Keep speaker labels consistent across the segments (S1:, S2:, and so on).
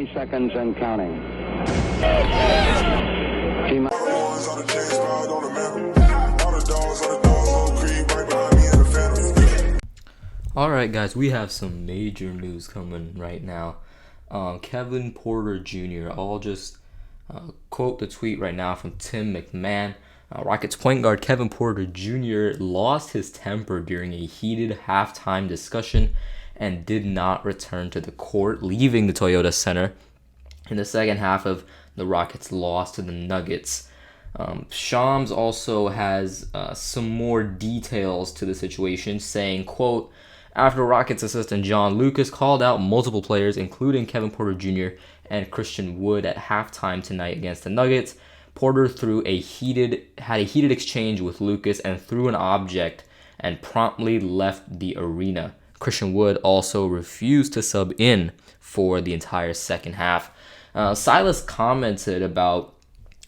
S1: 30 seconds and counting.
S2: Alright guys, we have some major news coming right now. Kevin Porter Jr. I'll just quote the tweet right now from Tim McMahon. Rockets point guard Kevin Porter Jr. lost his temper during a heated halftime discussion and did not return to the court, leaving the Toyota Center in the second half of the Rockets' loss to the Nuggets. Shams also has some more details to the situation, saying, quote, after Rockets assistant John Lucas called out multiple players, including Kevin Porter Jr. and Christian Wood at halftime tonight against the Nuggets, Porter had a heated exchange with Lucas and threw an object and promptly left the arena. Christian Wood also refused to sub in for the entire second half. Silas commented about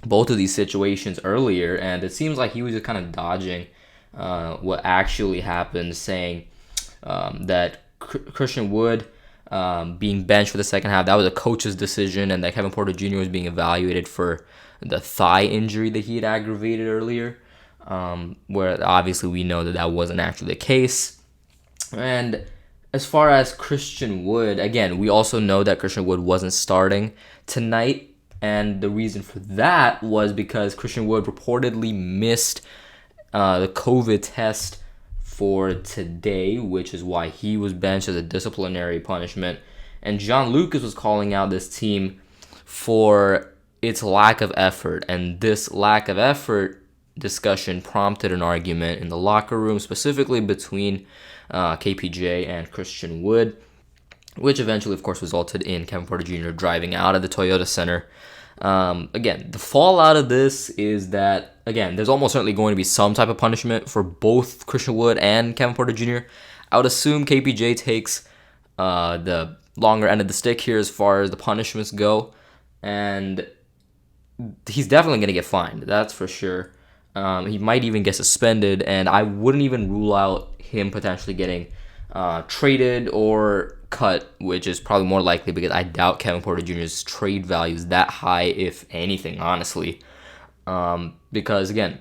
S2: both of these situations earlier, and it seems like he was just kind of dodging what actually happened, saying that Christian Wood being benched for the second half, that was a coach's decision, and that Kevin Porter Jr. was being evaluated for the thigh injury that he had aggravated earlier, where obviously we know that that wasn't actually the case. And as far as Christian Wood, again, we also know that Christian Wood wasn't starting tonight, and the reason for that was because Christian Wood reportedly missed the COVID test for today, which is why he was benched as a disciplinary punishment. And John Lucas was calling out this team for its lack of effort, and this lack of effort discussion prompted an argument in the locker room, specifically between KPJ and Christian Wood, which eventually, of course, resulted in Kevin Porter Jr. driving out of the Toyota Center. Again, the fallout of this is that, again, there's almost certainly going to be some type of punishment for both Christian Wood and Kevin Porter Jr. I would assume KPJ takes the longer end of the stick here as far as the punishments go, and he's definitely going to get fined, that's for sure. He might even get suspended, and I wouldn't even rule out him potentially getting traded or cut, which is probably more likely because I doubt Kevin Porter Jr.'s trade value is that high, if anything, honestly. Because, again,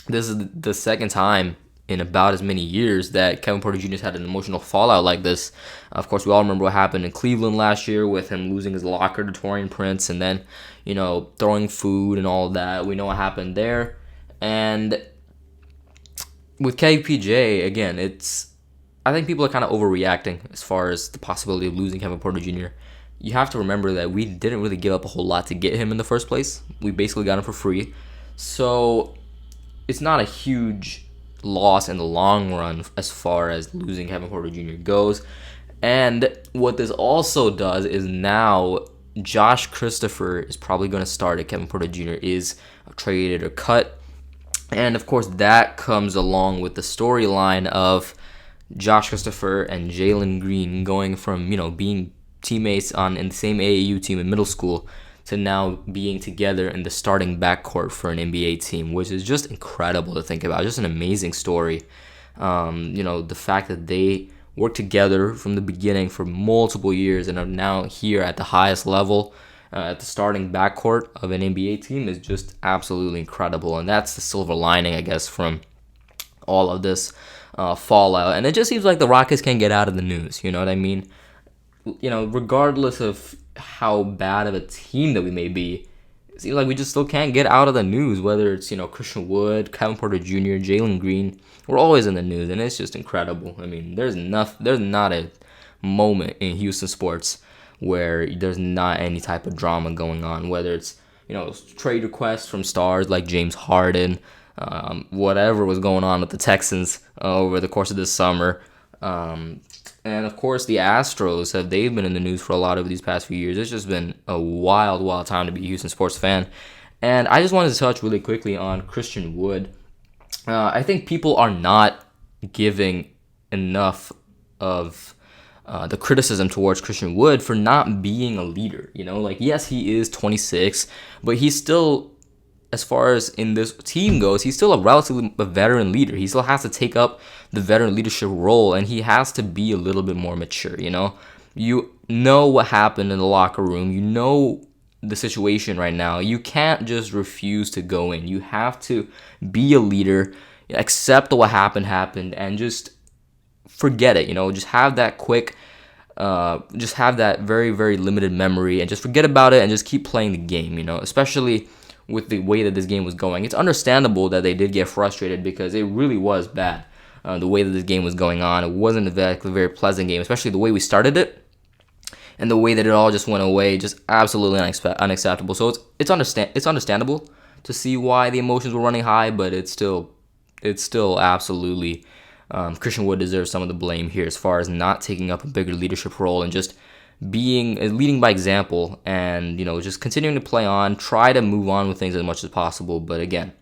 S2: this is the second time in about as many years that Kevin Porter Jr.'s had an emotional fallout like this. Of course, we all remember what happened in Cleveland last year with him losing his locker to Taurean Prince and then, throwing food and all of that. We know what happened there. And with KPJ, again, I think people are kind of overreacting as far as the possibility of losing Kevin Porter Jr. You have to remember that we didn't really give up a whole lot to get him in the first place. We basically got him for free. So it's not a huge loss in the long run as far as losing Kevin Porter Jr. goes. And what this also does is now Josh Christopher is probably going to start if Kevin Porter Jr. is traded or cut. And, of course, that comes along with the storyline of Josh Christopher and Jalen Green going from, being teammates in the same AAU team in middle school to now being together in the starting backcourt for an NBA team, which is just incredible to think about. Just an amazing story. The fact that they worked together from the beginning for multiple years and are now here at the highest level at the starting backcourt of an NBA team is just absolutely incredible. And that's the silver lining, I guess, from all of this fallout. And it just seems like the Rockets can't get out of the news. You know what I mean? Regardless of how bad of a team that we may be, it seems like we just still can't get out of the news. Whether it's, Christian Wood, Kevin Porter Jr., Jalen Green, we're always in the news, and it's just incredible. I mean, there's not a moment in Houston sports where there's not any type of drama going on, whether it's, trade requests from stars like James Harden, whatever was going on with the Texans over the course of this summer. And, of course, the Astros, they've been in the news for a lot of these past few years. It's just been a wild, wild time to be a Houston sports fan. And I just wanted to touch really quickly on Christian Wood. I think people are not giving enough of the criticism towards Christian Wood for not being a leader. Yes, he is 26, but he's still, as far as in this team goes, he's still a veteran leader. He still has to take up the veteran leadership role, and he has to be a little bit more mature, You know what happened in the locker room. You know the situation right now. You can't just refuse to go in. You have to be a leader, accept what happened, and just forget it. Just have that quick, just have that very, very limited memory, and just forget about it and just keep playing the game. Especially with the way that this game was going. It's understandable that they did get frustrated because it really was bad. The way that this game was going on, it wasn't exactly a very pleasant game, especially the way we started it. And the way that it all just went away, just absolutely unacceptable. So it's understandable to see why the emotions were running high, but it's still absolutely Christian Wood deserves some of the blame here as far as not taking up a bigger leadership role and just leading by example, and just continuing to play on, try to move on with things as much as possible. But again,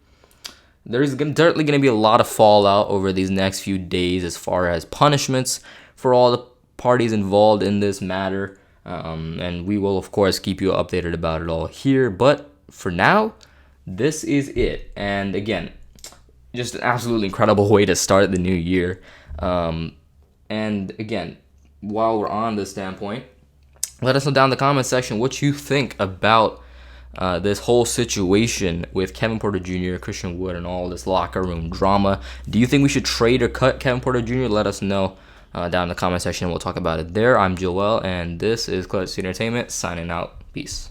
S2: there's certainly going to be a lot of fallout over these next few days as far as punishments for all the parties involved in this matter. And we will, of course, keep you updated about it all here. But for now, this is it. And again, just an absolutely incredible way to start the new year. And again, while we're on this standpoint, let us know down in the comment section what you think about this whole situation with Kevin Porter Jr., Christian Wood, and all this locker room drama. Do you think we should trade or cut Kevin Porter Jr.? Let us know down in the comment section, and we'll talk about it there. I'm Joel, and this is Clutch Entertainment signing out. Peace.